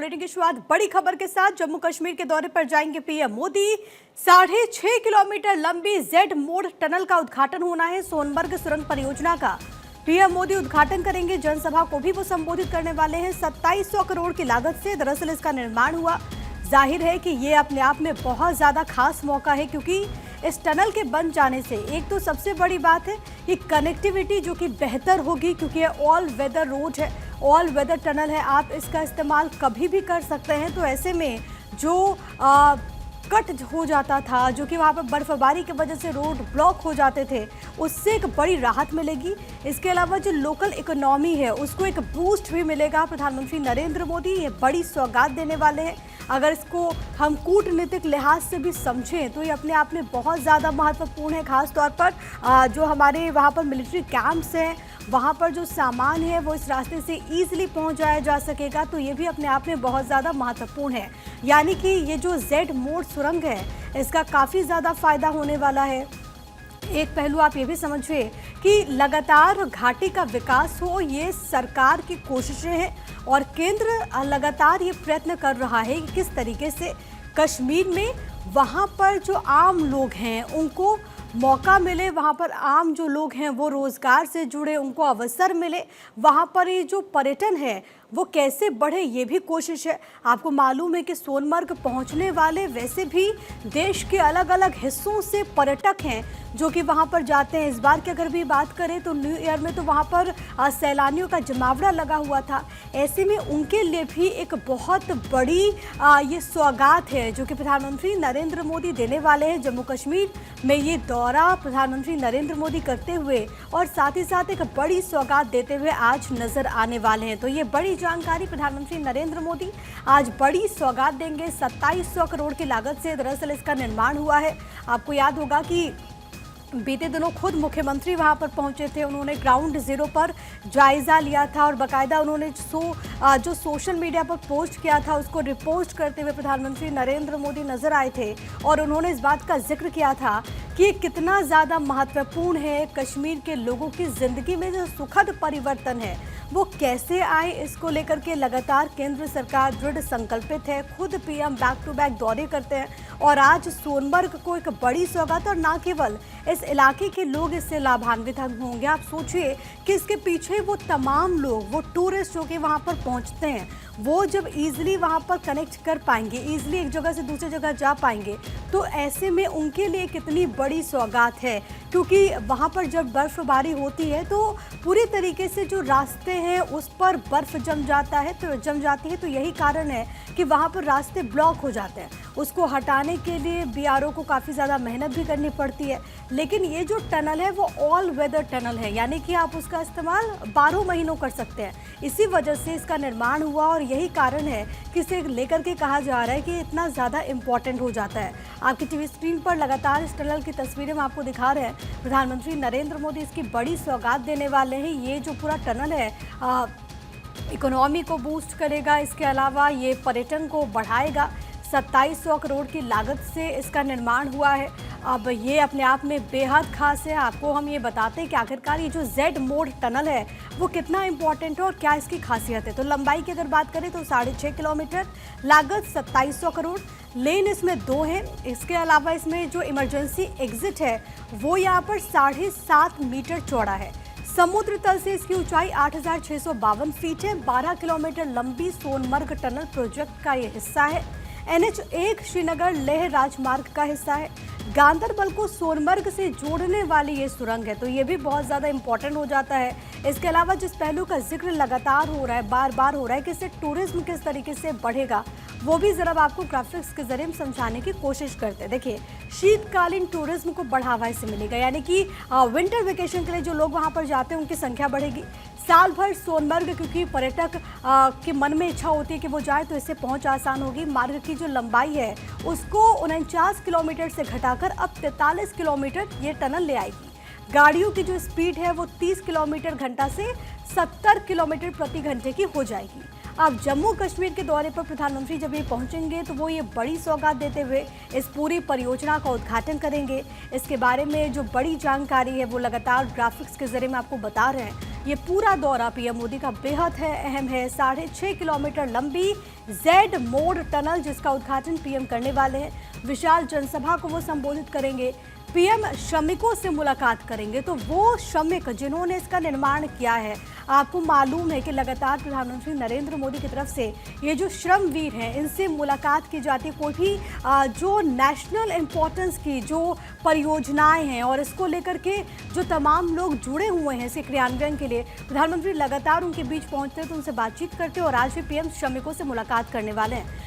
Bulletin की शुरुआत बड़ी खबर के साथ। जम्मू कश्मीर के दौरे पर जाएंगे पीएम मोदी। 6.5 किलोमीटर लंबी जेड मोड टनल का उद्घाटन होना है। सोनमर्ग सुरंग परियोजना का पीएम मोदी उद्घाटन करेंगे। जनसभा को भी वो संबोधित करने वाले हैं। 2700 करोड़ की लागत से दरअसल इसका निर्माण हुआ। जाहिर है कि ये अपने आप में बहुत ज्यादा खास मौका है, क्योंकि इस टनल के बन जाने से एक तो सबसे बड़ी बात है ये कनेक्टिविटी जो कि बेहतर होगी, क्योंकि ये ऑल वेदर रोड है, ऑल वेदर टनल है। आप इसका इस्तेमाल कभी भी कर सकते हैं। तो ऐसे में जो कट हो जाता था, जो कि वहाँ पर बर्फबारी की वजह से रोड ब्लॉक हो जाते थे, उससे एक बड़ी राहत मिलेगी। इसके अलावा जो लोकल इकोनॉमी है उसको एक बूस्ट भी मिलेगा। प्रधानमंत्री नरेंद्र मोदी ये बड़ी सौगात देने वाले हैं। अगर इसको हम कूटनीतिक लिहाज से भी समझें तो ये अपने आप में बहुत ज़्यादा महत्वपूर्ण है। खास तौर पर जो हमारे वहाँ पर मिलिट्री कैंप्स हैं, वहाँ पर जो सामान है वो इस रास्ते से ईजिली पहुँचाया जा सकेगा। तो ये भी अपने आप में बहुत ज़्यादा महत्वपूर्ण है। यानी कि ये जो जेड मोड सुरंग है इसका काफ़ी ज़्यादा फायदा होने वाला है। एक पहलू आप ये भी समझिए कि लगातार घाटी का विकास हो, ये सरकार की कोशिशें हैं और केंद्र लगातार ये प्रयत्न कर रहा है कि किस तरीके से कश्मीर में वहाँ पर जो आम लोग हैं उनको मौका मिले, वहाँ पर आम जो लोग हैं वो रोज़गार से जुड़े, उनको अवसर मिले। वहाँ पर ये जो पर्यटन है वो कैसे बढ़े, ये भी कोशिश है। आपको मालूम है कि सोनमर्ग पहुँचने वाले वैसे भी देश के अलग अलग हिस्सों से पर्यटक हैं जो कि वहाँ पर जाते हैं। इस बार की अगर भी बात करें तो न्यू ईयर में तो वहाँ पर सैलानियों का जमावड़ा लगा हुआ था। ऐसे में उनके लिए भी एक बहुत बड़ी ये सौगात है जो कि प्रधानमंत्री नरेंद्र मोदी देने वाले हैं। जम्मू कश्मीर में ये दौरा प्रधानमंत्री नरेंद्र मोदी करते हुए और साथ ही साथ एक बड़ी सौगात देते हुए आज नजर आने वाले हैं। तो ये बड़ी जानकारी, प्रधानमंत्री नरेंद्र मोदी आज बड़ी सौगात देंगे। 2700 करोड़ की लागत से दरअसल इसका निर्माण हुआ है। आपको याद होगा कि बीते दिनों खुद मुख्यमंत्री वहां पर पहुंचे थे। उन्होंने ग्राउंड जीरो पर जायजा लिया था और बाकायदा उन्होंने जो सोशल मीडिया पर पोस्ट किया था उसको रिपोस्ट करते हुए प्रधानमंत्री नरेंद्र मोदी नजर आए थे और उन्होंने इस बात का जिक्र किया था कि कितना ज़्यादा महत्वपूर्ण है कश्मीर के लोगों की ज़िंदगी में जो सुखद परिवर्तन है वो कैसे आए। इसको लेकर के लगातार केंद्र सरकार दृढ़ संकल्पित है। खुद पीएम बैक टू बैक दौरे करते हैं और आज सोनमर्ग को एक बड़ी सौगात, और ना केवल इस इलाके के लोग इससे लाभान्वित होंगे। आप सोचिए कि इसके पीछे वो तमाम लोग, वो टूरिस्ट जो कि वहाँ पर पहुँचते हैं, वो जब ईजिली वहाँ पर कनेक्ट कर पाएंगे, ईजिली एक जगह से दूसरी जगह जा पाएंगे, तो ऐसे में उनके लिए कितनी बड़ी सौगात है। क्योंकि वहाँ पर जब बर्फबारी होती है तो पूरी तरीके से जो रास्ते हैं उस पर बर्फ जम जाती है। तो यही कारण है कि वहाँ पर रास्ते ब्लॉक हो जाते हैं। उसको हटाने के लिए बीआरओ को काफ़ी ज़्यादा मेहनत भी करनी पड़ती है। लेकिन ये जो टनल है वो ऑल वेदर टनल है, यानी कि आप उसका इस्तेमाल 12 महीनों कर सकते हैं। इसी वजह से इसका निर्माण हुआ और यही कारण है कि इसे लेकर के कहा जा रहा है कि इतना ज़्यादा इम्पॉर्टेंट हो जाता है। आपकी टीवी स्क्रीन पर लगातार इस टनल की तस्वीरें हम आपको दिखा रहे हैं। प्रधानमंत्री नरेंद्र मोदी इसकी बड़ी सौगात देने वाले हैं। ये जो पूरा टनल है इकोनॉमी को बूस्ट करेगा, इसके अलावा ये पर्यटन को बढ़ाएगा। 2700 करोड़ की लागत से इसका निर्माण हुआ है। अब ये अपने आप में बेहद खास है। आपको हम ये बताते हैं कि आखिरकार ये जो जेड मोड टनल है वो कितना इम्पोर्टेंट है और क्या इसकी खासियत है। तो लंबाई की अगर बात करें तो 6.5 किलोमीटर, लागत 2700 करोड़, लेन इसमें 2 है। इसके अलावा इसमें जो इमरजेंसी एग्जिट है वो यहाँ पर 7.5 मीटर चौड़ा है। समुद्र तल से इसकी ऊंचाई 8652 फीट है। 12 किलोमीटर लंबी सोनमर्ग टनल प्रोजेक्ट का ये हिस्सा है। NH1 श्रीनगर लेह राजमार्ग का हिस्सा है। गांदरबल को सोनमर्ग से जोड़ने वाली ये सुरंग है, तो ये भी बहुत ज़्यादा इंपॉर्टेंट हो जाता है। इसके अलावा जिस पहलू का जिक्र लगातार हो रहा है, बार बार हो रहा है कि इससे टूरिज्म किस तरीके से बढ़ेगा, वो भी ज़रा आपको ग्राफिक्स के जरिए समझाने की कोशिश करते हैं। देखिए, शीतकालीन टूरिज्म को बढ़ावा इससे मिलेगा, यानी कि विंटर वेकेशन के लिए जो लोग वहाँ पर जाते हैं उनकी संख्या बढ़ेगी। साल भर सोनमर्ग, क्योंकि पर्यटक के मन में इच्छा होती है कि वो जाए, तो इससे पहुंच आसान होगी। मार्ग की जो लंबाई है उसको 49 किलोमीटर से घटाकर अब 43 किलोमीटर ये टनल ले आएगी। गाड़ियों की जो स्पीड है वो 30 किलोमीटर घंटा से 70 किलोमीटर प्रति घंटे की हो जाएगी। अब जम्मू कश्मीर के दौरे पर प्रधानमंत्री जब ये पहुंचेंगे तो वो ये बड़ी सौगात देते हुए इस पूरी परियोजना का उद्घाटन करेंगे। इसके बारे में जो बड़ी जानकारी है वो लगातार ग्राफिक्स के जरिए मैं आपको बता रहे हैं। ये पूरा दौरा पीएम मोदी का बेहद अहम है। 6.5 किलोमीटर लंबी जेड मोड़ टनल जिसका उद्घाटन पीएम करने वाले हैं। विशाल जनसभा को वो संबोधित करेंगे। पीएम श्रमिकों से मुलाकात करेंगे, तो वो श्रमिक जिन्होंने इसका निर्माण किया है, आपको मालूम है कि लगातार प्रधानमंत्री नरेंद्र मोदी की तरफ से ये जो श्रमवीर हैं इनसे मुलाकात की जाती है। कोई भी जो नेशनल इम्पोर्टेंस की जो परियोजनाएं हैं और इसको लेकर के जो तमाम लोग जुड़े हुए हैं इसके क्रियान्वयन के लिए, प्रधानमंत्री लगातार उनके बीच पहुंचते हैं, तो उनसे बातचीत करते हैं और आज भी पीएम श्रमिकों से मुलाकात करने वाले हैं।